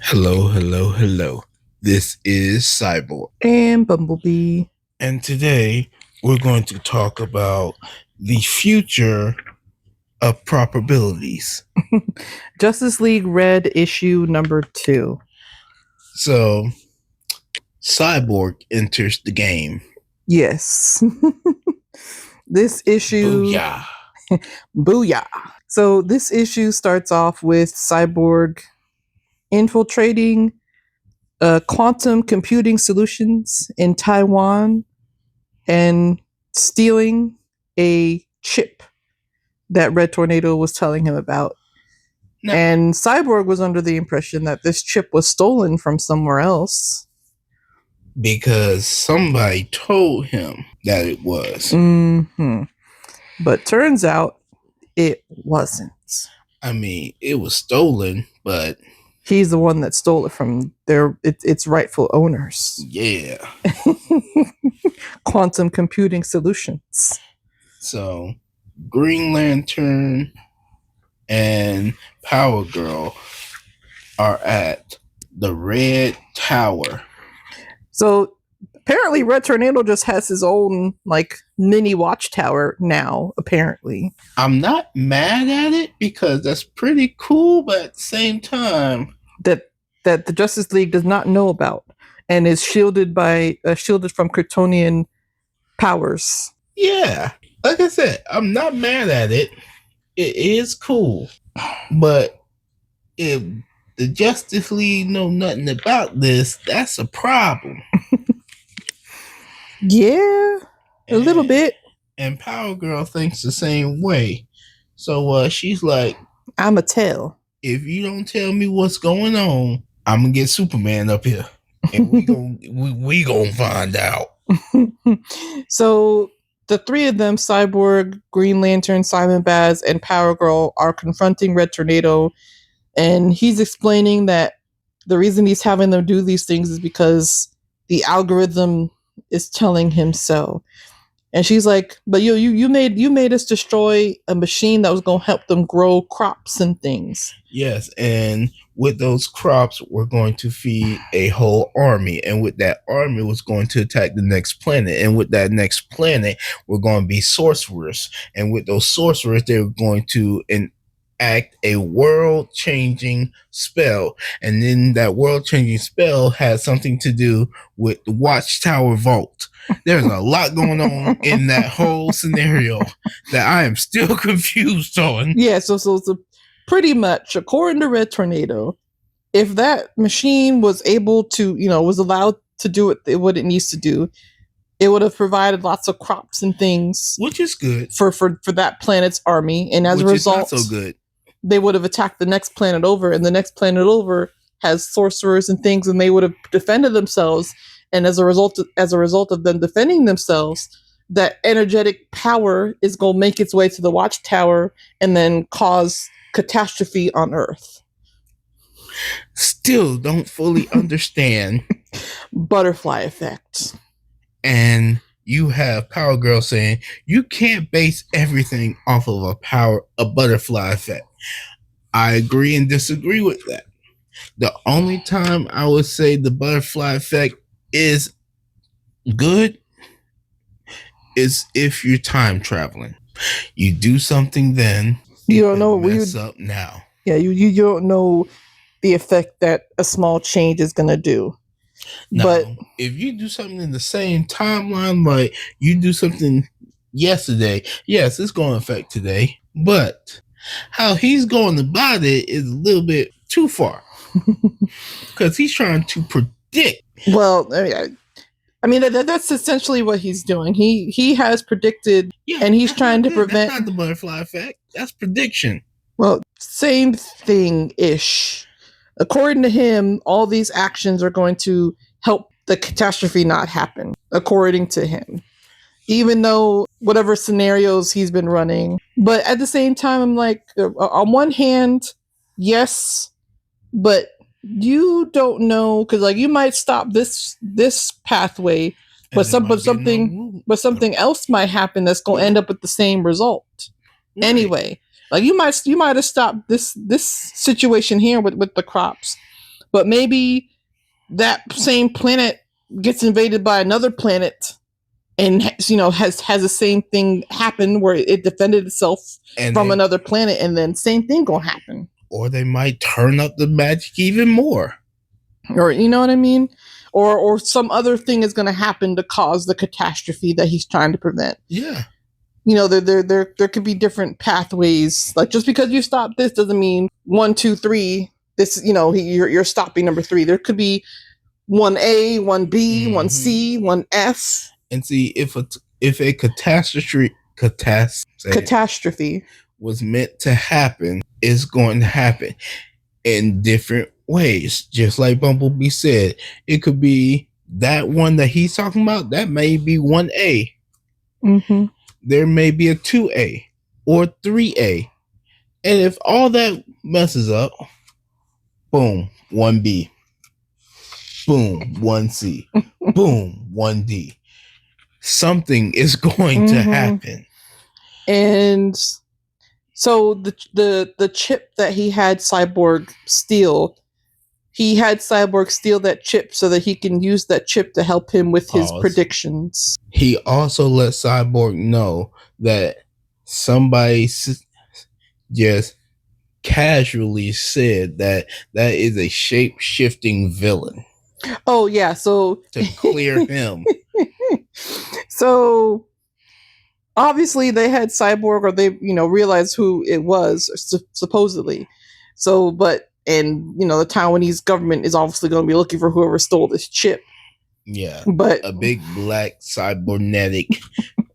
Hello, hello, hello. This is Cyborg. And Bumblebee. And today we're going to talk about the future of probabilities. Justice League Red issue number 2. So, Cyborg enters the game. Yes. This issue. Booyah. Booyah. So, this issue starts off with Cyborg infiltrating quantum computing solutions in Taiwan and stealing a chip that Red Tornado was telling him about. No. And Cyborg was under the impression that this chip was stolen from somewhere else. Because somebody told him that it was. Mm-hmm. But turns out it wasn't. I mean, it was stolen, but he's the one that stole it from its rightful owners. Yeah. Quantum computing solutions. So, Green Lantern and Power Girl are at the Red Tower. So apparently Red Tornado just has his own mini watchtower now, apparently. I'm not mad at it because that's pretty cool, but at the same time that the Justice League does not know about and is shielded from Kryptonian powers. Yeah. Like I said, I'm not mad at it. It is cool. But if the Justice League know nothing about this, that's a problem. Yeah, a little bit. And Power Girl thinks the same way. So she's like, I'ma tell. If you don't tell me what's going on, I'm gonna get Superman up here. And we gonna find out. So the three of them, Cyborg, Green Lantern, Simon Baz, and Power Girl, are confronting Red Tornado, and he's explaining that the reason he's having them do these things is because the algorithm is telling him so. And she's like, "But you made us destroy a machine that was going to help them grow crops and things." Yes, and with those crops, we're going to feed a whole army, and with that army, was going to attack the next planet, and with that next planet, we're going to be sorcerers, and with those sorcerers, they're going to enact a world-changing spell, and then that world-changing spell has something to do with the Watchtower Vault. There's a lot going on in that whole scenario that I am still confused on. Yeah, so pretty much, according to Red Tornado, if that machine was able to, was allowed to do what it needs to do, it would have provided lots of crops and things, which is good for that planet's army. And as a result, is not so good. They would have attacked the next planet over, and the next planet over has sorcerers and things, and they would have defended themselves. And as a result of them defending themselves, that energetic power is going to make its way to the Watchtower and then cause catastrophe on Earth. Still don't fully understand. Butterfly effect. And you have Power Girl saying you can't base everything off of a butterfly effect. I agree and disagree with that. The only time I would say the butterfly effect is good is if you're time traveling. You do something then. You don't know what mess up now. Yeah, you don't know the effect that a small change is going to do. Now, but if you do something in the same timeline, like you do something yesterday, yes, it's going to affect today. But how he's going about it is a little bit too far. Because he's trying to predict. Well, I mean that's essentially what he's doing. He has predicted, and he's trying to prevent. That's not the butterfly effect. That's prediction. Well, same thing-ish. According to him, all these actions are going to help the catastrophe not happen, according to him. Even though whatever scenarios he's been running. But at the same time, I'm like, on one hand, yes, but you don't know, because you might stop this pathway, but something else might happen that's going to end up with the same result. Right. Anyway, you might have stopped this situation here with the crops, But maybe that same planet gets invaded by another planet and has the same thing happen where it defended itself from another planet, and then same thing gonna happen. Or they might turn up the magic even more. Or you know what I mean? Or some other thing is gonna happen to cause the catastrophe that he's trying to prevent. Yeah. There could be different pathways. Like, just because you stop this doesn't mean 1, 2, 3. This, you're stopping number 3. There could be 1A, 1B, 1C, 1F. And see, if a catastrophe was meant to happen, it's going to happen in different ways. Just like Bumblebee said, it could be that one that he's talking about. That may be 1A. Mm-hmm. There may be a 2A or 3A. And if all that messes up, boom, 1B. Boom, 1C. Boom, 1D. Something is going to happen. And so the chip that he had Cyborg steal, he had Cyborg steal that chip so that he can use that chip to help him with his predictions. He also let Cyborg know that somebody just casually said that is a shape-shifting villain. Oh, yeah. So to clear him. So obviously they had Cyborg, or they, realized who it was, supposedly. So, but, and, the Taiwanese government is obviously going to be looking for whoever stole this chip. Yeah. But a big black cybernetic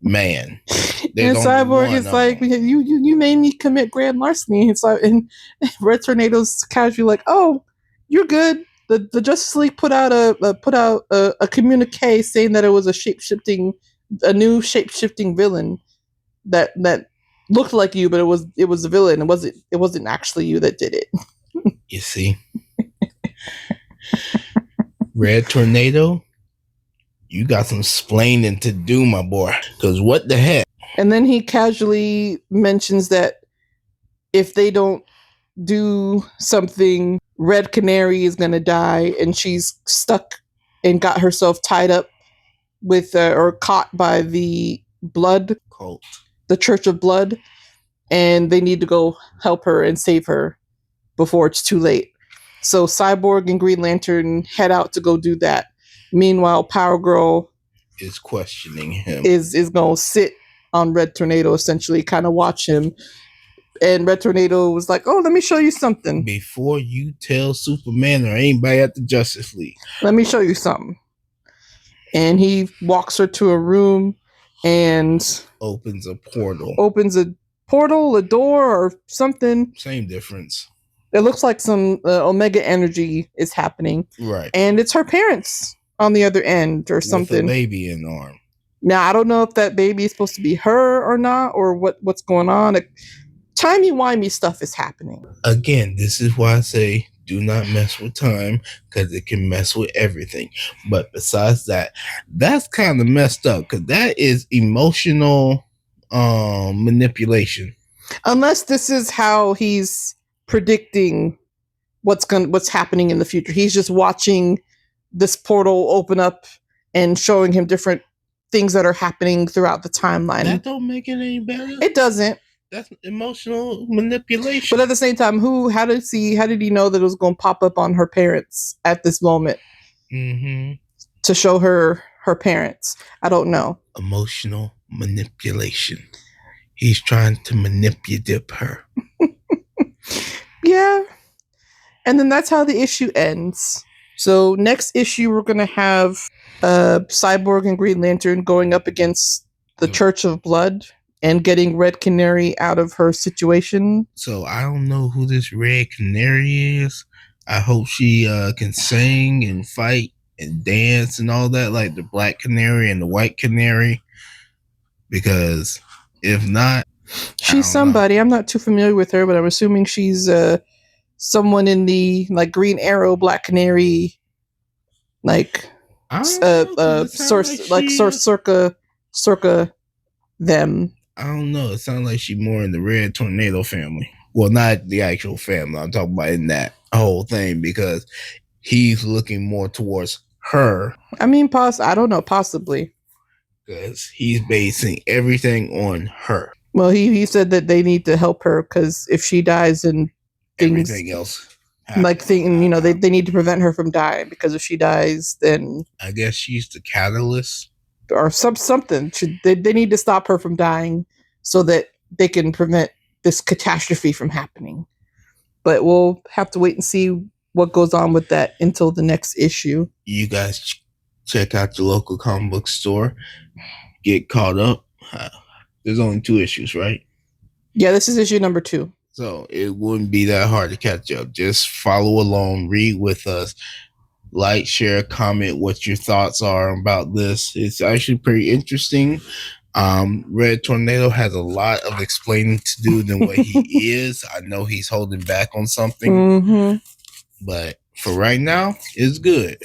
man. And Cyborg is like, you made me commit grand larceny. And Red Tornado's casually like, oh, you're good. The Justice League put out a communique saying that it was a new shape-shifting villain that looked like you, but it was a villain. It wasn't actually you that did it. You see, Red Tornado, you got some splaining to do, my boy. Because what the heck? And then he casually mentions that if they don't do something, Red Canary is going to die, and she's stuck and got herself tied up with or caught by the blood cult, the Church of Blood, and they need to go help her and save her before it's too late. So Cyborg and Green Lantern head out to go do that. Meanwhile, Power Girl is questioning him. Is going to sit on Red Tornado, essentially, kind of watch him. And Red Tornado was like, oh, let me show you something. Before you tell Superman or anybody at the Justice League. Let me show you something. And he walks her to a room and opens a portal. A door, or something. Same difference. It looks like some Omega energy is happening. Right. And it's her parents on the other end or something. With a baby in the arm. Now, I don't know if that baby is supposed to be her or not, or what's going on. Timey-wimey stuff is happening. Again, this is why I say do not mess with time, because it can mess with everything. But besides that, that's kind of messed up, because that is emotional manipulation. Unless this is how he's predicting what's happening in the future. He's just watching this portal open up and showing him different things that are happening throughout the timeline. That don't make it any better. It doesn't. That's emotional manipulation. But at the same time, how did he know that it was going to pop up on her parents at this moment? Mm-hmm. To show her parents? I don't know. Emotional manipulation. He's trying to manipulate her. Yeah. And then that's how the issue ends. So next issue, we're going to have Cyborg and Green Lantern going up against the Church of Blood and getting Red Canary out of her situation. So I don't know who this Red Canary is. I hope she can sing and fight and dance and all that like the Black Canary and the White Canary. Because if not, she's somebody. I'm not too familiar with her, but I'm assuming she's someone in the like Green Arrow, Black Canary, like circa them. I don't know. It sounds like she's more in the Red Tornado family. Well, not the actual family. I'm talking about in that whole thing, because he's looking more towards her I mean, I don't know, possibly. because he's basing everything on her. Well, he said that they need to help her because if she dies and things Everything else they need to prevent her from dying, because if she dies, then I guess she's the catalyst. or something. They need to stop her from dying so that they can prevent this catastrophe from happening. But we'll have to wait and see what goes on with that until the next issue. You guys check out your local comic book store. Get caught up. There's only 2 issues, right? Yeah, this is issue number 2. So it wouldn't be that hard to catch up. Just follow along, read with us, like, share, comment what your thoughts are about this. It's actually pretty interesting. Red Tornado has a lot of explaining to do than what he is. I know he's holding back on something, but for right now, it's good.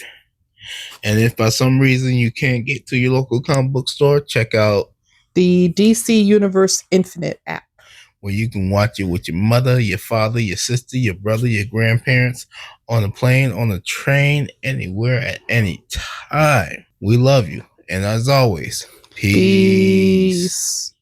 And if by some reason you can't get to your local comic book store, check out the DC Universe Infinite app, where you can watch it with your mother, your father, your sister, your brother, your grandparents, on a plane, on a train, anywhere at any time. We love you. And as always, peace.